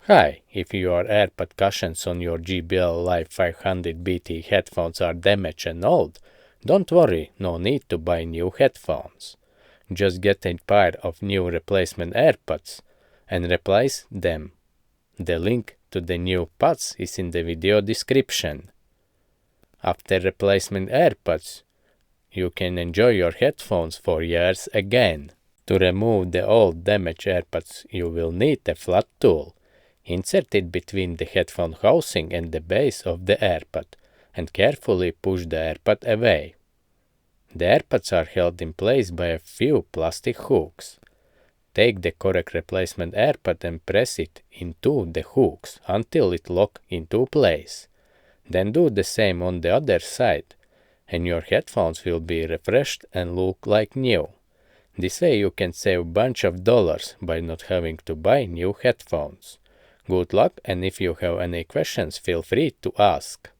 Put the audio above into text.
Hi, if your AirPod cushions on your JBL Live 500 BT headphones are damaged and old, don't worry, no need to buy new headphones. Just get a pair of new replacement AirPods and replace them. The link to the new pods is in the video description. After replacement AirPods, you can enjoy your headphones for years again. To remove the old damaged AirPods, you will need a flat tool. Insert it between the headphone housing and the base of the AirPod, and carefully push the AirPod away. The AirPods are held in place by a few plastic hooks. Take the correct replacement AirPod and press it into the hooks until it locks into place. Then do the same on the other side, and your headphones will be refreshed and look like new. This way you can save a bunch of dollars by not having to buy new headphones. Good luck, and if you have any questions, feel free to ask.